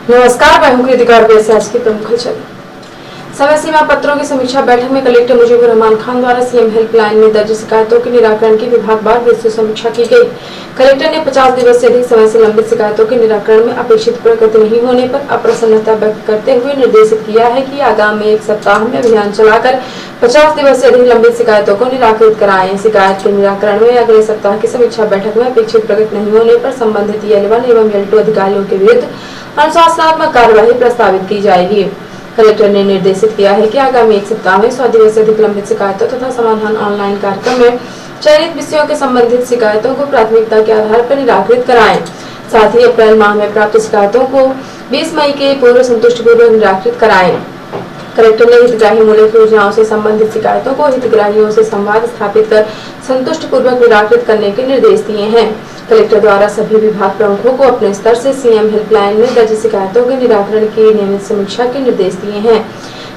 नमस्कार, मैं हूं कृतिका और आज की प्रमुख खबर। समय सीमा पत्रों की समीक्षा बैठक में कलेक्टर मुजीबुर रहमान खान द्वारा सीएम हेल्पलाइन में दर्ज शिकायतों के निराकरण की विभागवार विस्तृत समीक्षा की गई। कलेक्टर ने 50 दिवस से अधिक समय से लंबित शिकायतों के निराकरण में अपेक्षित प्रगति नहीं होने पर अप्रसन्नता व्यक्त करते हुए निर्देशित किया है कि आगामी एक सप्ताह में अभियान चलाकर 50 दिवस से अधिक लंबित शिकायतों को निराकृत कराएं। शिकायत के निराकरण में अगले सप्ताह की समीक्षा बैठक में अपेक्षित प्रगति नहीं होने पर संबंधित L1 एवं L2 अधिकारियों के विरुद्ध अनुशासनात्मक कार्यवाही प्रस्तावित की जाएगी। कलेक्टर ने निर्देशित किया है कि आगामी एक सप्ताह में 100 दिवस से अधिक लंबित शिकायतों तथा समाधान ऑनलाइन कार्यक्रम में चयनित विषयों के संबंधित शिकायतों को प्राथमिकता के आधार पर निराकृत कराएं। साथ ही अप्रैल माह में प्राप्त शिकायतों को 20 मई के पूर्व संतुष्टिपूर्वक निराकृत कराएं। कलेक्टर ने हितग्राही मूलक योजनाओं से संबंधित शिकायतों को हितग्राहियों से संवाद स्थापित कर संतुष्टिपूर्वक निराकृत करने के निर्देश दिए हैं। कलेक्टर द्वारा सभी विभाग प्रमुखों को अपने स्तर से सीएम हेल्पलाइन में दर्ज शिकायतों के निराकरण की नियमित समीक्षा के निर्देश दिए हैं।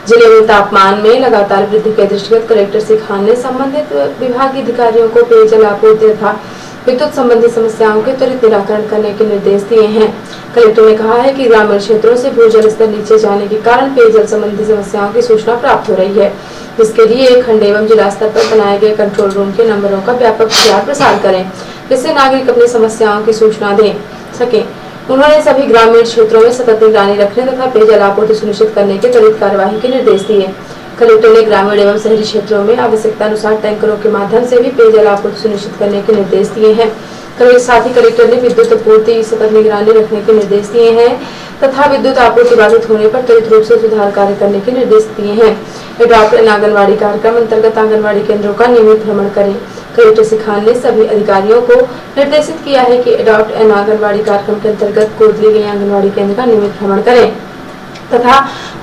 जिले में तापमान में लगातार वृद्धि के दृष्टिगत कलेक्टर श्री खान ने संबंधित विभागीय अधिकारियों को पेयजल आपूर्ति तथा विद्युत संबंधी समस्याओं के त्वरित निराकरण करने के निर्देश दिए हैं। कलेक्टर ने कहा है कि ग्रामीण क्षेत्रों से भूजल स्तर नीचे जाने के कारण पेयजल संबंधी समस्याओं की सूचना प्राप्त हो रही है, जिसके लिए खंड एवं जिला स्तर पर बनाए गए कंट्रोल रूम के नंबरों का व्यापक प्रचार प्रसार करें, जिससे नागरिक अपनी समस्याओं की सूचना दे सके। उन्होंने सभी ग्रामीण क्षेत्रों में सतत निगरानी रखने तथा पेयजल आपूर्ति सुनिश्चित करने के त्वरित कार्यवाही के निर्देश दिए। कलेक्टर ने ग्रामीण एवं शहरी क्षेत्रों में आवश्यकता अनुसार टैंकरों के माध्यम से भी पेयजल आपूर्ति सुनिश्चित करने के निर्देश दिए हैं। साथ ही कलेक्टर ने विद्युत आपूर्ति सतत निगरानी रखने के निर्देश दिए हैं तथा विद्युत आपूर्ति बाधित होने पर त्वरित रूप से सुधार कार्य करने के निर्देश दिए हैं। अडॉप्ट एन आंगनबाड़ी कार्यक्रम अंतर्गत आंगनबाड़ी केंद्रों का नियमित भ्रमण करें। कलेक्टर श्री खान ने सभी अधिकारियों को निर्देशित किया है कि अडॉप्ट एन आंगनबाड़ी कार्यक्रम के अंतर्गत गोद ली गई आंगनबाड़ी केंद्र का नियमित भ्रमण करें तथा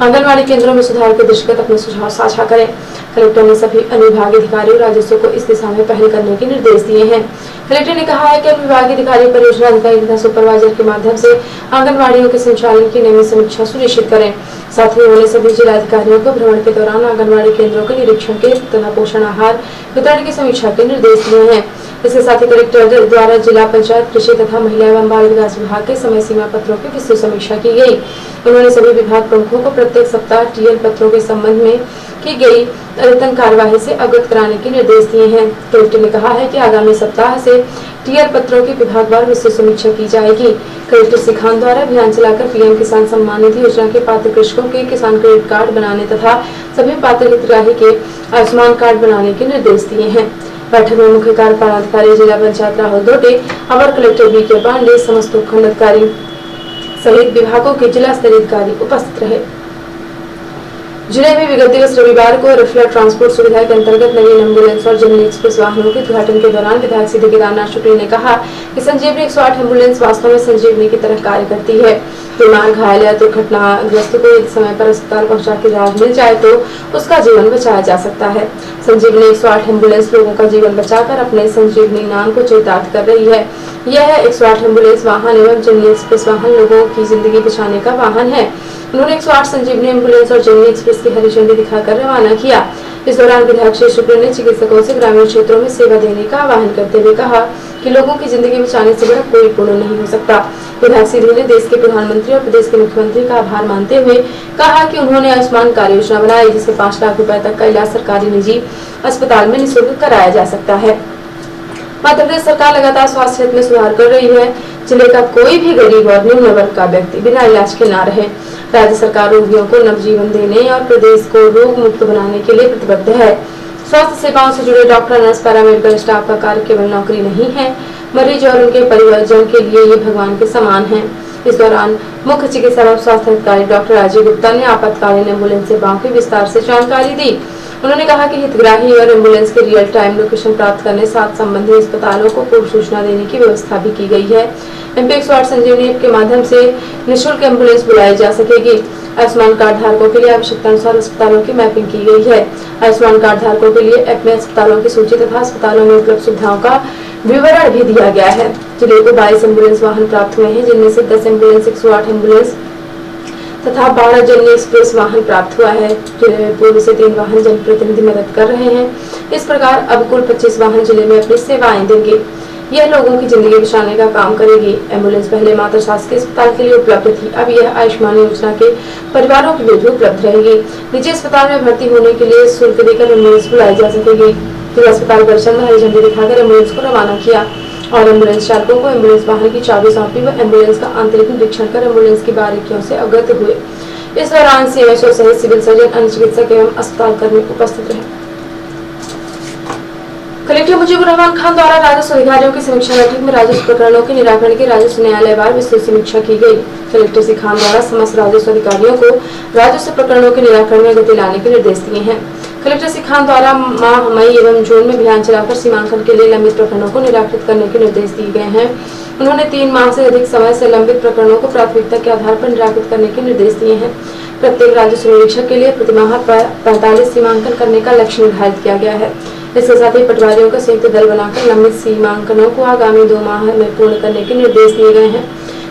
आंगनबाड़ी केंद्रों में सुधार के दृष्टिगत अपने सुझाव साझा करें। कलेक्टर ने सभी अनुविभागीय अधिकारियों राजस्व को इस दिशा में पहल करने के निर्देश दिए हैं। कलेक्टर ने कहा है कि अनुविभागीय अधिकारी परियोजना अधिकारी तथा सुपरवाइजर के माध्यम से आंगनबाड़ियों के संचालन की नियमित समीक्षा सुनिश्चित करें। साथ ही उन्होंने सभी जिला अधिकारियों को भ्रमण के दौरान आंगनबाड़ी केंद्रों के निरीक्षण के तथा पोषण आहार वितरण की समीक्षा के निर्देश दिए हैं। इसके साथ ही कलेक्टर द्वारा जिला पंचायत कृषि तथा महिला एवं बाल विकास विभाग के समय सीमा पत्रों की विस्तृत समीक्षा की गई। उन्होंने सभी विभाग प्रमुखों को प्रत्येक सप्ताह टीएल पत्रों के संबंध में की गई अद्यतन कार्यवाही से अवगत कराने के निर्देश दिए हैं। कलेक्टर ने कहा है कि आगामी सप्ताह से टीएल पत्रों की विभागवार विस्तृत समीक्षा की जाएगी। कलेक्टर श्री खान द्वारा अभियान चलाकर पीएम किसान सम्मान निधि योजना के पात्र कृषकों के किसान क्रेडिट कार्ड बनाने तथा सभी पात्र हितग्राही के आयुष्मान कार्ड बनाने के निर्देश दिए हैं। बैठक में मुख्य कार्यपालन अधिकारी जिला पंचायत राहुल दोटे, अवर कलेक्टर BK पांडे, समस्त उपखंड अधिकारी सहित विभागों के जिला स्तरीय अधिकारी उपस्थित रहे। जिले में विगत दिवस रविवार को रेफरल ट्रांसपोर्ट सुविधा के अंतर्गत नवीन एम्बुलेंस और जनरल एक्सप्रेस वाहनों के उद्घाटन के दौरान विधायक श्री केदारनाथ शुक्ल ने कहा कि संजीवनी 108 एम्बुलेंस वास्तव में संजीवनी की तरह कार्य करती है। बीमार, घायल या दुर्घटनाग्रस्त को यदि समय पर अस्पताल पहुंचा के इलाज मिल जाए तो उसका जीवन बचाया जा सकता है। संजीवनी 108 एम्बुलेंस लोगों का जीवन बचाकर अपने संजीवनी नाम को चरितार्थ कर रही है। यह 108 एम्बुलेंस वाहन एवं जनरल एक्सप्रेस वाहन लोगों की जिंदगी बचाने का वाहन है। उन्होंने 108 संजीवनी एम्बुलेंस और जनरल एक्सप्रेस की हरी झंडी दिखाकर रवाना किया। इस दौरान विधायक श्री शुक्ल ने चिकित्सकों से ग्रामीण क्षेत्रों में सेवा देने का आह्वान करते हुए कहा कि लोगों की जिंदगी बचाने से बड़ा कोई पुण्य नहीं हो सकता। विधायक श्री ने देश के प्रधानमंत्री और प्रदेश के मुख्यमंत्री का आभार मानते हुए कहा कि उन्होंने आयुष्मान कार्ड योजना बनाई, जिससे 5 लाख रुपए तक का इलाज सरकारी निजी अस्पताल में निःशुल्क कराया जा सकता है। मध्य प्रदेश सरकार लगातार स्वास्थ्य क्षेत्र में सुधार कर रही है। जिले का कोई भी गरीब और निम्न वर्ग का व्यक्ति बिना इलाज के न रहे। राज्य सरकार रोगियों को नवजीवन देने और प्रदेश को रोग मुक्त बनाने के लिए प्रतिबद्ध है। स्वास्थ्य सेवाओं से जुड़े डॉक्टर, नर्स, पैरामेडिकल स्टाफ का कार्य केवल नौकरी नहीं है, मरीज और उनके परिवारजन के लिए ये भगवान के समान है। इस दौरान मुख्य चिकित्सा एवं स्वास्थ्य अधिकारी डॉक्टर राजीव गुप्ता ने आपातकालीन एम्बुलेंस सेवाओं की विस्तार से जानकारी दी। उन्होंने कहा कि हितग्राही और एम्बुलेंस के रियल टाइम लोकेशन प्राप्त करने साथ संबंधित अस्पतालों को पूर्व सूचना देने की व्यवस्था भी की गई है। MP 108 संजीवनी ऐप के माध्यम से निःशुल्क एम्बुलेंस बुलाई जा सकेगी। आयुष्मान कार्ड धारकों के लिए आवश्यकता अनुसार अस्पतालों की मैपिंग की गई है। आयुष्मान कार्ड धारकों के लिए ऐप में अस्पतालों की सूची तथा अस्पतालों में उपलब्ध सुविधाओं का विवरण भी दिया गया है। जिले को 22 एम्बुलेंस वाहन प्राप्त हुए हैं, जिनमें से 10 एम्बुलेंस 108 एम्बुलेंस तथा 12 जनरल एक्सप्रेस वाहन प्राप्त हुआ है। जिले में पूर्व से 3 वाहन जनप्रतिनिधि मदद कर रहे हैं। इस प्रकार अब कुल 25 वाहन जिले में अपनी सेवाएं देंगे। यह लोगों की जिंदगी बचाने का काम करेगी। एम्बुलेंस पहले मात्र शासकीय अस्पताल के लिए उपलब्ध थी, अब यह आयुष्मान योजना के परिवारों के लिए भी उपलब्ध रहेगी। निजी अस्पताल में भर्ती होने के लिए शुल्क देकर एम्बुलेंस बुलाई जा सकेगी। जिला अस्पताल परिसर में हरी झंडी दिखाकर एम्बुलेंस को रवाना किया और एम्बुलेंस चालकों को एम्बुलेंस वाहन की चाबी सौंपी व एम्बुलेंस का आंतरिक निरीक्षण कर एम्बुलेंस की बारीकियों से अवगत हुए। इस दौरान सीएमएचओ सहित सिविल सर्जन, अन्य चिकित्सक एवं अस्पताल कर्मी उपस्थित रहे। कलेक्टर मुजीबुर रहमान खान द्वारा राजस्व अधिकारियों की समीक्षा बैठक में राजस्व प्रकरणों के निराकरण की राजस्व न्यायालयवार विस्तृत समीक्षा की गई। कलेक्टर श्री खान द्वारा समस्त राजस्व अधिकारियों को राजस्व प्रकरणों के निराकरण में गति लाने के निर्देश दिए हैं। कलेक्टर श्री खान द्वारा माह मई एवं जून में अभियान चलाकर सीमांकन के लिए लंबित प्रकरणों को निराकृत करने के निर्देश दिए गए हैं। उन्होंने 3 माह से अधिक समय से लंबित प्रकरणों को प्राथमिकता के आधार पर निराकृत करने के निर्देश दिए हैं। प्रत्येक राजस्व निरीक्षक के लिए प्रतिमाह 45 सीमांकन करने का लक्ष्य निर्धारित किया गया है। इसके साथ ही पटवारियों का संयुक्त दल बनाकर लंबित सीमांकनों को आगामी 2 माह में पूर्ण करने के निर्देश दिए गए हैं।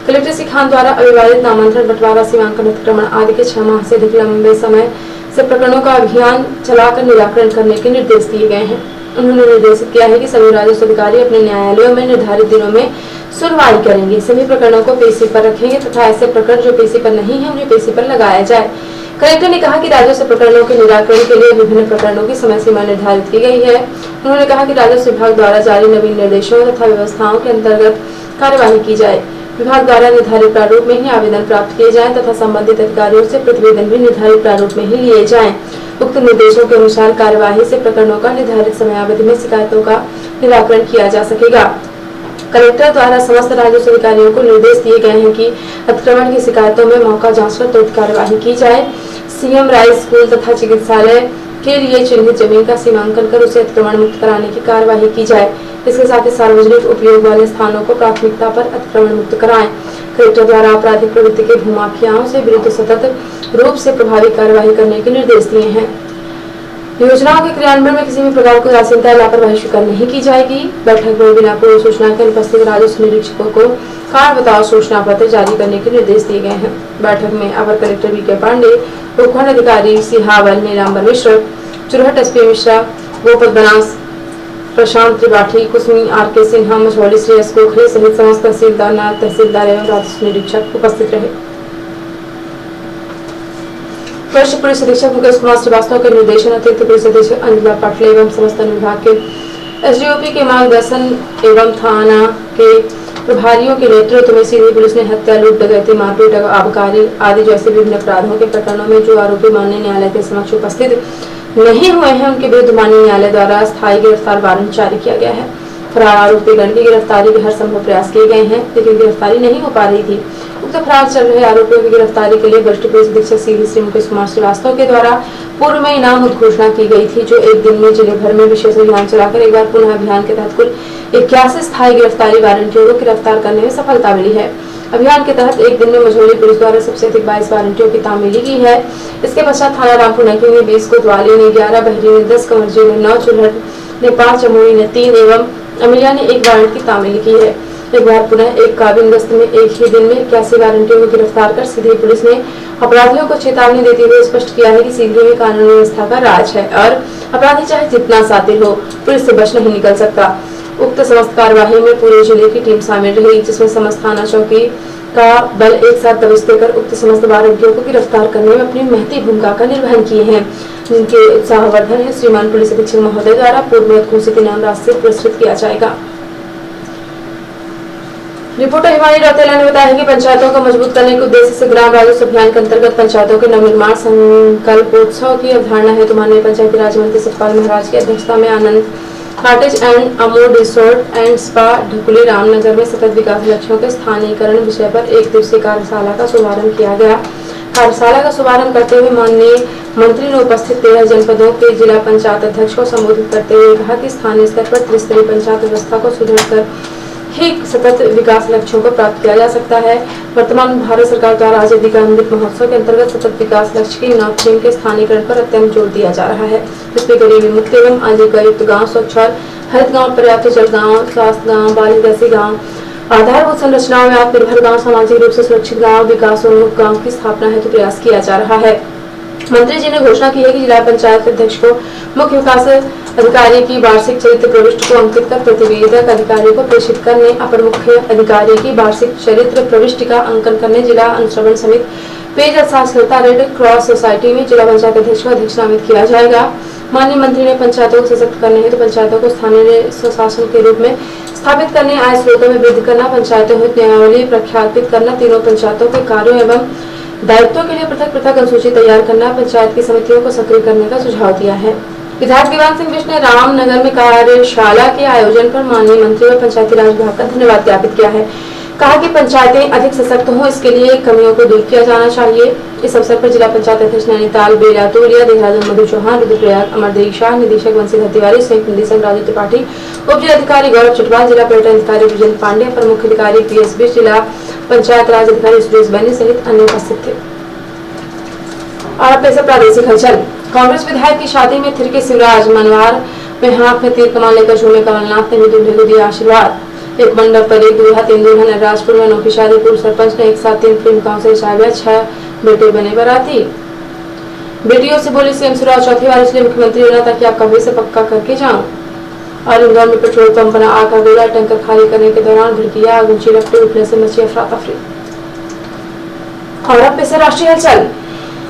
कलेक्टर श्री खान द्वारा अविवादित नामांतरण, बंटवारा, सीमांकन अतिक्रमण आदि के 6 माह से अधिक लंबे समय से प्रकरणों का अभियान चलाकर निराकरण करने के निर्देश दिए गए हैं। उन्होंने निर्देशित किया है कि सभी राजस्व अधिकारी अपने न्यायालयों में निर्धारित दिनों में सुनवाई करेंगे, सभी प्रकरणों को पेशी पर रखेंगे तथा ऐसे प्रकरण जो पेशी पर नहीं है उन्हें पेशी पर लगाया जाए। कलेक्टर ने कहा कि राजस्व प्रकरणों के निराकरण के लिए विभिन्न प्रकरणों की समय सीमा निर्धारित की गई है। उन्होंने कहा कि राजस्व विभाग द्वारा जारी नवीन निर्देशों तथा व्यवस्थाओं के अंतर्गत कार्यवाही की जाए। विभाग द्वारा निर्धारित प्रारूप में ही आवेदन प्राप्त किए जाएं तथा संबंधित अधिकारियों से प्रतिवेदन भी निर्धारित प्रारूप में ही लिए जाएं। उक्त निर्देशों के अनुसार कार्यवाही से प्रकरणों का निर्धारित समयावधि में शिकायतों का निराकरण किया जा सकेगा। कलेक्टर द्वारा समस्त राजस्व अधिकारियों को निर्देश दिए गए हैं कि अतिक्रमण की शिकायतों में मौका जांचकर त्वरित कार्यवाही की जाए। सीएम राइस स्कूल तथा चिकित्सालय के लिए चिन्हित जमीन का सीमांकन कर उसे अतिक्रमण मुक्त कराने की कार्यवाही की जाए। इसके साथ ही सार्वजनिक उपयोग वाले स्थानों को प्राथमिकता पर अतिक्रमण मुक्त कराएं। कलेक्टर द्वारा आपराधिक प्रवृत्ति के भूमाफियाओं से विरुद्ध सतत रूप से प्रभावी कार्यवाही करने के निर्देश दिए हैं। योजनाओं के क्रियान्वयन में किसी भी प्रकार की उदासीनता, लापरवाही स्वीकार नहीं की जाएगी। बैठक में बिना पूर्व सूचना के उपस्थित राजस्व निरीक्षकों को कारण बताओ सूचना पत्र जारी करने के निर्देश दिए गए हैं। बैठक में अपर कलेक्टर वी के पांडे, उपखंड अधिकारी सिहावल, नीलांबर मिश्र, चुरहट एसपी मिश्रा, गोपत बनास, प्रशांत त्रिपाठी, कुसमी, आर.के. सिन्हा, मझौली, श्रेयस गोखले सहित समस्त तहसीलदार, नायब तहसीलदार एवं राजस्व निरीक्षक उपस्थित रहे। वरिष्ठ पुलिस अधीक्षक मुकेश कुमार श्रीवास्तव के निर्देशन, अतिरिक्त पुलिस अधीक्षक अंजना पाटले एवं समस्त विभाग के एसडीओपी के मार्गदर्शन एवं थाना के प्रभारियों के नेतृत्व में सीधी पुलिस ने हत्या, लूट, डकैती, मारपीट, आबकारी आदि जैसे विभिन्न अपराधों के प्रकरणों में जो आरोपी माननीय न्यायालय के समक्ष उपस्थित नहीं हुए हैं उनके विरुद्ध माननीय न्यायालय द्वारा स्थायी गिरफ्तार वारंट जारी किया गया है। फरार आरोपी गण की गिरफ्तारी के हर संभव प्रयास किए गए हैं, लेकिन गिरफ्तारी नहीं हो पा रही थी। उक्त फरार चल रहे आरोपियों की गिरफ्तारी के लिए वरिष्ठ पुलिस अधीक्षक सीधी श्री मुकेश कुमार श्रीवास्तव के द्वारा पूर्व में इनाम घोषणा की गई थी, जो एक दिन में जिले भर में विशेष अभियान चलाकर एक बार पुनः अभियान के तहत कुल 81 स्थायी गिरफ्तारी वारंटियों को गिरफ्तार करने में सफलता मिली है। अभियान के तहत एक दिन में मझौली पुलिस द्वारा सबसे अधिक 22 वारंटियों की तामीली की है। इसके पश्चात थाना रामपुर नकी ने 20, कोतवाली ने 11, बहरी ने 10, कमरजी ने 9, चुरहट ने 5, चमोली ने 3 एवं अमिलिया ने 1 वारंट की तामीली की है। एक बार पुनः एक काबिन गश्त में एक ही दिन में 81 वारंटियों को गिरफ्तार कर सीधी पुलिस ने अपराधियों को चेतावनी देते हुए स्पष्ट किया है कि सीधी में कानून व्यवस्था का राज है और अपराधी चाहे जितना शातिर हो पुलिस से बच नहीं निकल सकता। उक्त समस्त कार्यवाही में पूरे जिले की टीम शामिल रही, जिसमें समस्त थाना चौकी का बल एक साथ दबिश देकर उक्त समस्त वारंटियों को गिरफ्तार करने में अपनी महती भूमिका का निर्वहन किए हैं, जिनके उत्साहवर्धन है श्रीमान पुलिस अधीक्षक महोदय द्वारा पूर्व में घोषित इनाम राशि से पुरस्कृत किया जाएगा। रिपोर्टर हिमानी रौतेला ने बताया कि पंचायतों को मजबूत करने के उद्देश्य से ग्राम राजस्व अभियान के अंतर्गत पंचायतों के नवनिर्माण संकल्पोत्सव की अवधारणा हेतु माननीय पंचायती राज मंत्री सतपाल महाराज की अध्यक्षता में Anand cottage and Amor resort and spa Dhakuli Ramnagar में सतत विकास लक्ष्यों के स्थानीयकरण विषय पर 1 दिवसीय कार्यशाला का शुभारंभ किया गया। कार्यशाला का शुभारंभ करते हुए माननीय मंत्री ने उपस्थित 13 जनपदों के जिला पंचायत अध्यक्ष को संबोधित करते हुए कहा कि स्थानीय स्तर पर त्रिस्तरीय पंचायत व्यवस्था को सुदृढ़ ही सतत विकास लक्ष्यों को प्राप्त किया जा सकता है। वर्तमान भारत सरकार द्वारा आजादी का अमृत महोत्सव के अंतर्गत सतत विकास लक्ष्य की नव थीम के स्थानीयकरण पर अत्यंत जोर दिया जा रहा है, जिसमें गरीबी मुक्त एवं आजीविका युक्त गाँव, स्वच्छ और हरित गाँव, पर्याप्त जल गाँव, स्वास्थ्य गाँव, बालिका गाँव, आधारभूत संरचनाओं में आत्मनिर्भर गाँव, सामाजिक रूप से सुरक्षित गाँव, विकासोन्मुख गाँव की स्थापना हेतु प्रयास किया जा रहा है। मंत्री जी ने घोषणा की है कि जिला पंचायत अध्यक्ष को मुख्य विकास अधिकारी की वार्षिक चरित्र प्रविष्टि को अंकित कर प्रतिवेदक अधिकारी को प्रेषित करने, अपर मुख्य अधिकारी की वार्षिक चरित्र प्रविष्टि का अंकन करने, जिला अनुश्रवण समिति पेयजल साक्षरता रेड क्रॉस सोसाइटी में जिला पंचायत अध्यक्ष को अध्यक्ष नामित किया जाएगा। माननीय मंत्री ने पंचायतों को सशक्त करने हेतु पंचायतों को स्थानीय स्वशासन के रूप में स्थापित करने, आय स्रोतों में वृद्धि करना, पंचायतों हेतु नियमावली प्रख्यापित करना, तीनों पंचायतों के कार्यों एवं दायित्वों के लिए पृथक पृथक अनुसूची तैयार करना, पंचायत की समितियों को सक्रिय करने का सुझाव दिया है। विधायक दीवान सिंह बिष्ट ने रामनगर में कार्यशाला के आयोजन पर माननीय मंत्री और पंचायती राज विभाग का धन्यवाद ज्ञापित किया है। कहा कि पंचायतें अधिक सशक्त हों, इसके लिए कमियों को दूर किया जाना चाहिए। इस अवसर पर जिला पंचायत अध्यक्ष नैनीताल बेला तोलिया, देहरादून मधु चौहान, रुद्रप्रयाग अमरदेव शाह, निदेशक बंसीधर तिवारी, संयुक्त निदेशक राजू त्रिपाठी, उप जिलाधिकारी गौरव चटवाल, जिला पर्यटन अधिकारी विजय पांडे, प्रमुख अधिकारी पीएस बिष्ट, जिला पंचायत राज अधिकारी सुरेश बैनी सहित अन्य उपस्थित थे। और अब पैसे प्रादेशिक हलचल। कांग्रेस विधायक की शादी में थिरके शिवराज, मनवार में हाथ में तीर कमान लेकर झूमे कमलनाथ ने भी दूल्हे को दिया आशीर्वाद। एक मंडप पर एक दूल्हा, 3 दुल्हन। राजपुर में अनोखी शादी, पूर्व सरपंच ने एक साथ 3 प्रेमिकाओं से रिसाया गया, 6 बेटे बने बाराती। बेटियों से बोली सीएम शिवराज, चौथी बार इसलिए मुख्यमंत्री बना ताकि आप कभी से पक्का करके जाऊं। और इंदौर में पेट्रोल पंप बना आग का गोला, टैंकर खाली करने के दौरान भड़की आग, ऊंची रफ्तार उठने से मची अफरा तफरी। और अब से राष्ट्रीय हलचल।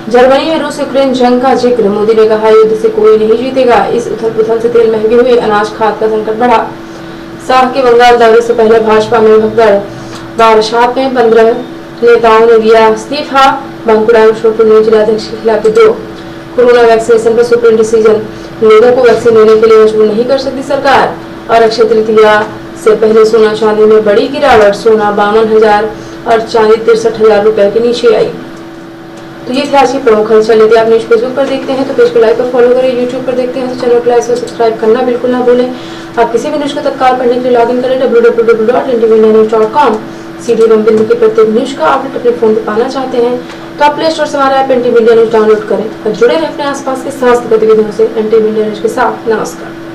जर्मनी में रूस यूक्रेन जंग का जिक्र, मोदी ने कहा युद्ध से कोई नहीं जीतेगा। इस उथल पुथल से तेल महंगे हुए, अनाज खाद का संकट बढ़ा। शाह के बंगाल दौरे से पहले भाजपा में भगदड़, बारासात में 15 नेताओं ने दिया इस्तीफा। बांकुड़ा में श्योपुर में जिलाध्यक्ष के खिलाफ विद्रोह। कोरोना वैक्सीनेशन पर सुप्रीम डिसीजन, लोगों को वैक्सीन लेने के लिए मजबूर नहीं कर सकती सरकार। और अक्षय तृतीया से पहले सोना चांदी में बड़ी गिरावट, सोना 52,000 और चांदी 63,000 रुपए के नीचे आई। तो ये थे आज की प्रमुख हलचल। यदि आप न्यूज फेसबुक पर देखते हैं तो पेज को लाइक और फॉलो करें, यूट्यूब पर देखते हैं तो चैनल को लाइक और सब्सक्राइब करना बिल्कुल ना भूलें। आप किसी भी न्यूज को तत्काल पढ़ने के लिए लॉगिन करें www.ntvindianews.com। सीधी एवं बिंदु की प्रत्येक न्यूज का अपडेट अपने फोन पर पाना चाहते हैं तो आप प्ले स्टोर से हमारा app NT Media News download करें और जुड़े रहें अपने आसपास के समस्त गतिविधियों से NT Media News के साथ। नमस्कार।